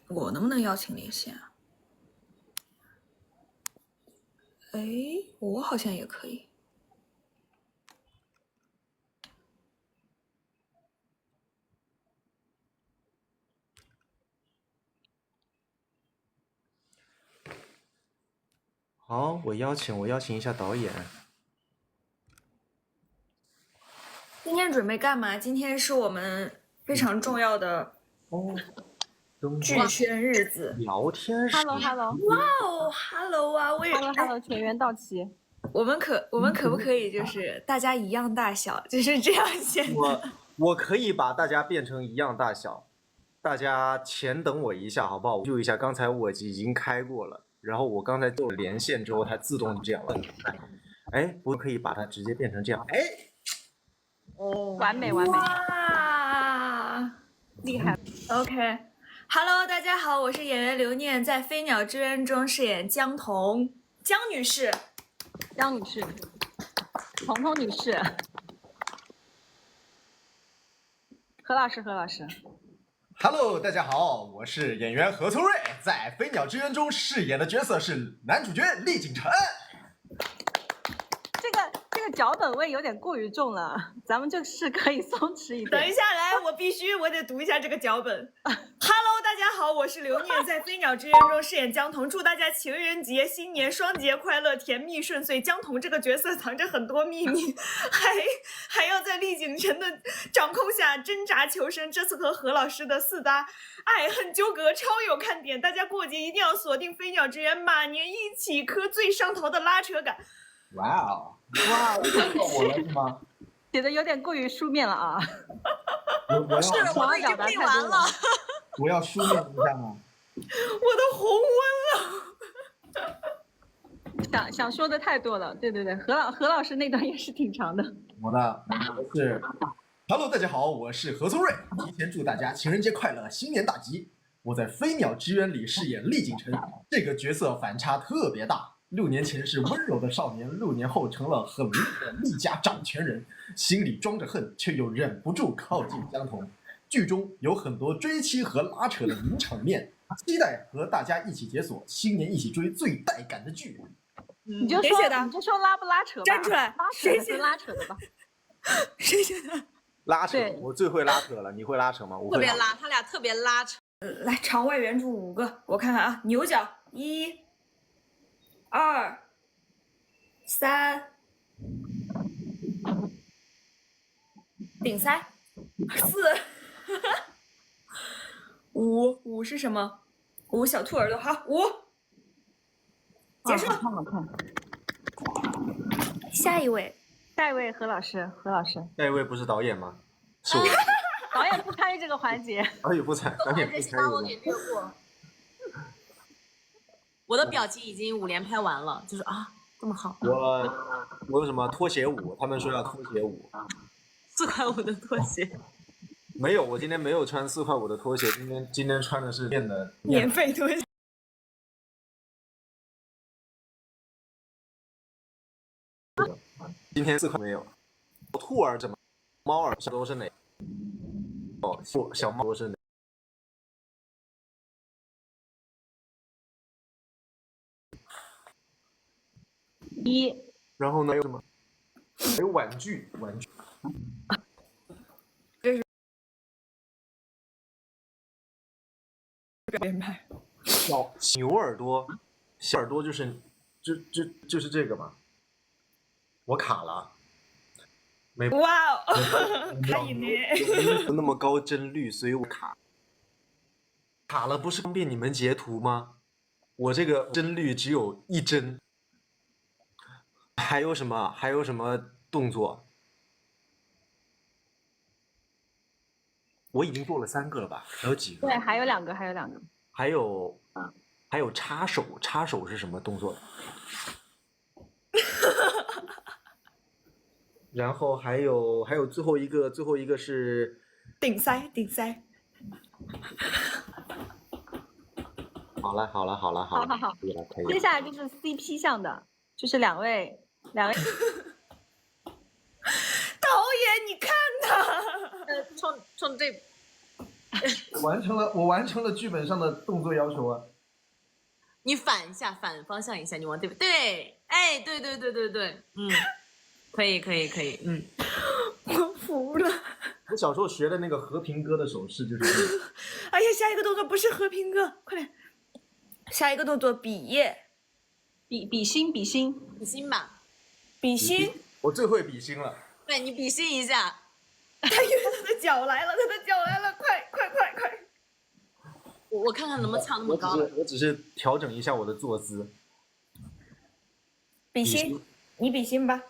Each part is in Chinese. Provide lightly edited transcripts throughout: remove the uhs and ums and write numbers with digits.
我能不能邀请连线啊？哎，我好像也可以。好，我邀请一下导演。今天准备干嘛？今天是我们非常重要的剧宣日子。聊天室。Hello，哇哦 ，Hello 啊，我也 Hello，全员到齐。我们可不可以就是大家一样大小，就是这样显得？我可以把大家变成一样大小，大家请等我一下好不好？我就一下，刚才我已经开过了，然后我刚才做了连线之后，它自动这样了。哎，我可以把它直接变成这样。哎，哦，完美。哇，厉害。OK，Hello，大家好，我是演员刘念，在《飞鸟之渊》中饰演江彤，江女士，彤彤女士，何老师。Hello，大家好，我是演员何聪瑞，在《飞鸟之渊》中饰演的角色是男主角厉景晨。这个脚本味有点过于重了，咱们就是可以松弛一点。等一下来，我得读一下这个脚本。Hello， 大家好，我是刘念，在《飞鸟之渊》中饰演江彤，祝大家情人节、新年双节快乐，甜蜜顺遂。江彤这个角色藏着很多秘密，还要在厉景晨的掌控下挣扎求生。这次和何老师的四搭爱恨纠葛超有看点，大家过节一定要锁定《飞鸟之渊》，马年一起磕最上头的拉扯感。哇哦，我了是吗？写的有点过于书面了啊。我都已经背完了。我要书面一下吗？我都红温了。想说的太多了，对，何老师那段也是挺长的。我的是 Hello， 大家好，我是何聪瑞，提前祝大家情人节快乐，新年大吉。我在《飞鸟之渊》里饰演厉景晨，这个角色反差特别大。6年前是温柔的少年，6年后成了狠厉的厉家掌权人，心里装着恨，却又忍不住靠近江彤。剧中有很多追妻和拉扯的名场面，期待和大家一起解锁，新年一起追最带感的剧。你就说拉不拉扯吧，站出来，谁写拉扯的吧？谁写的？拉扯，我最会拉扯了，你会拉扯吗？我会特别拉，他俩特别拉扯。来，场外援助5个，我看看啊，牛角1、2、3，顶腮4、5是什么？5小兔耳朵，好5，结束。好看。下一位何老师。那一位不是导演吗？是我。导演不参与这个环节。导演不参与。把我给略过。我的表情已经5连拍完了，就是啊，这么好。我有什么拖鞋舞？他们说要拖鞋舞。4块5的拖鞋。没有，我今天没有穿4块5的拖鞋，今天穿的是免费拖鞋。今天4块没有。兔儿怎么？猫儿都是哪？哦，小猫都是哪？1。然后呢？还有什么？还有玩具。这是连拍。牛耳朵，小耳朵就是这个嘛。我卡了。哇哦，可以呢。不那么高帧率，所以我卡了，不是方便你们截图吗？我这个帧率只有1帧。还有什么动作？我已经做了3个了吧？还有几个？对，还有两个。还有插手是什么动作？然后还有最后一个是顶腮。好了，可以了。接下来就是 CP 项的，就是两位。导演，你看他。冲这。我完成了剧本上的动作要求啊。你反一下，反方向一下，你往对对，哎，对对对对对，可以可以可以，我服了。我小时候学的那个和平鸽的手势就是哎呀，下一个动作不是和平鸽，快点，下一个动作比耶，比心，比心吧，比心。我最会比心了。对你比心一下，他以为他的脚来了，快！我看看能不能唱那么高。我只是调整一下我的坐姿。比心，你比心吧。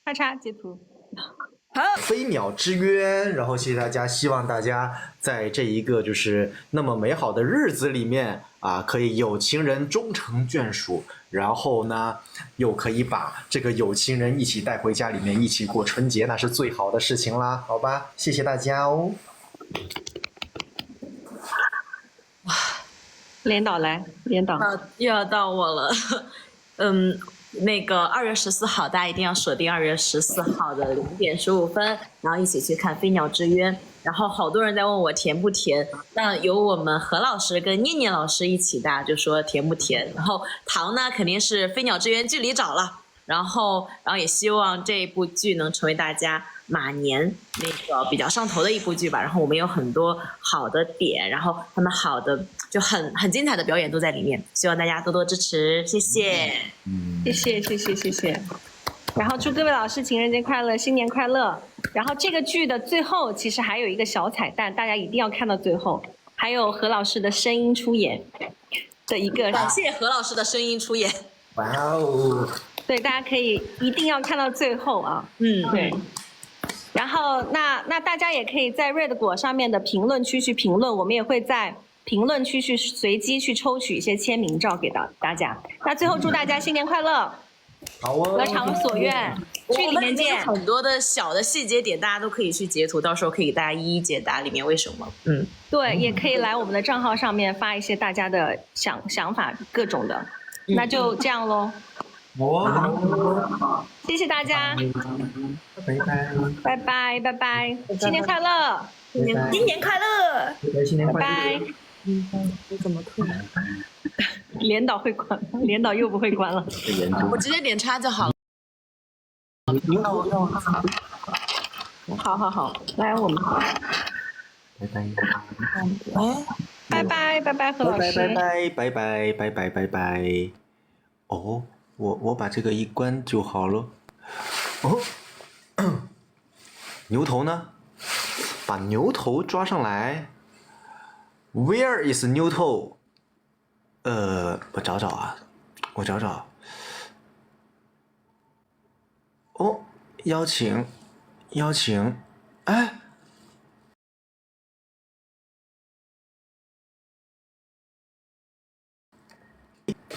咔嚓截图。好，飞鸟之约，然后谢谢大家，希望大家在这一个就是那么美好的日子里面啊，可以有情人终成眷属，然后呢，又可以把这个有情人一起带回家里面一起过春节，那是最好的事情啦，好吧？谢谢大家哦。连导来，连导。又要到我了，那个2月14号，大家一定要锁定2月14号的0点15分，然后一起去看《飞鸟之约》。然后好多人在问我甜不甜，那有我们何老师跟念念老师一起，大家就说甜不甜。然后糖呢，肯定是《飞鸟之约》剧里找了。然后也希望这部剧能成为大家马年那个比较上头的一部剧吧。然后我们有很多好的点，然后他们好的就很精彩的表演都在里面，希望大家多多支持，谢谢。谢谢。然后祝各位老师情人节快乐，新年快乐。然后这个剧的最后其实还有一个小彩蛋，大家一定要看到最后，还有何老师的声音出演的一个。感谢何老师的声音出演。哇哦！对，大家可以一定要看到最后啊。对。然后那大家也可以在 Red 果上面的评论区去评论，我们也会在评论区去随机去抽取一些签名照给大家。那最后祝大家新年快乐，好哦，得偿所愿，剧里面见。很多的小的细节点，大家都可以去截图，到时候可以给大家一一解答里面为什么。对，也可以来我们的账号上面发一些大家的想法，各种的。那就这样喽。谢谢大家，拜拜，新年快乐，新年快乐，拜拜。你怎么退？连导会关，连导又不会关了。我直接点叉就好了。好，来我们。拜拜，何老师。拜。哦，我把这个一关就好了。哦，牛头呢？把牛头抓上来。Where is 牛头？我找找。哦，邀请，哎。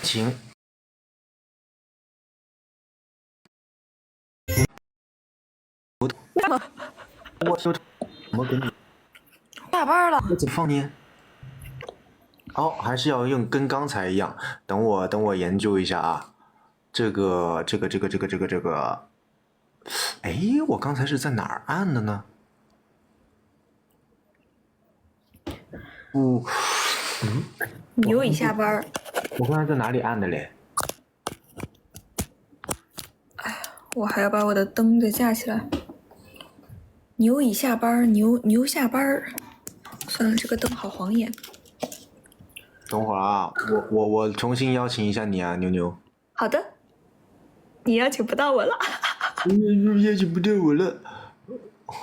请。我怎么跟你下班了？我怎么放呢？哦，还是要用跟刚才一样。等我研究一下啊。这个，哎，我刚才是在哪儿按的呢？牛已下班。我刚才在哪里按的嘞？哎呀，我还要把我的灯再架起来。牛已下班，牛下班。算了，这个灯好晃眼。等会儿啊，我重新邀请一下你啊，牛。好的。你邀请不到我了。邀请不到我了。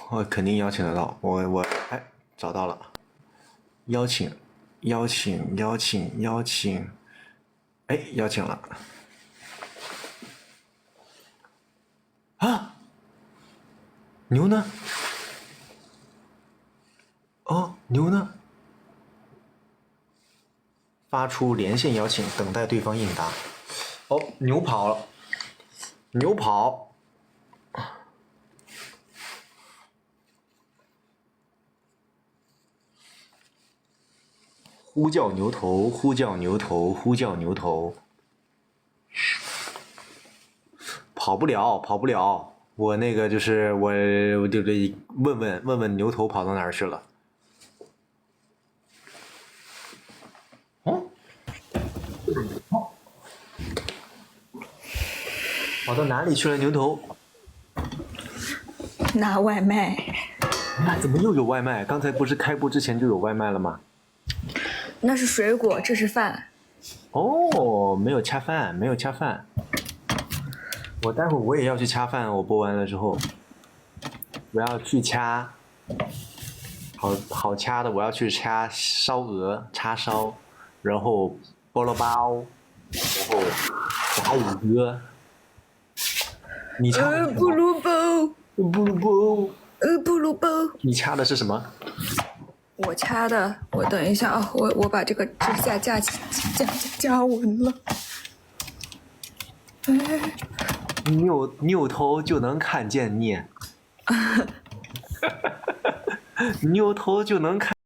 我肯定邀请得到，我哎找到了，邀请，哎，邀请了。啊，牛呢？哦，牛呢？发出连线邀请，等待对方应答。哦，牛跑了，呼叫牛头，跑不了，我那个就是我对不对？问问牛头跑到哪儿去了？哦，跑到哪里去了？牛头？拿外卖。啊，怎么又有外卖？刚才不是开播之前就有外卖了吗？那是水果，这是饭。哦，没有恰饭，没有恰饭。我待会儿我也要去恰饭，我播完了之后，我要去恰，好恰的，我要去恰烧鹅、叉烧，然后菠萝包，然后炸五哥。你恰的是什么？布鲁包，布鲁包。布鲁包。你掐的是什么？我掐的，我等一下啊，我把这个指甲加稳了。哎，扭头就能看见你，扭头就能看。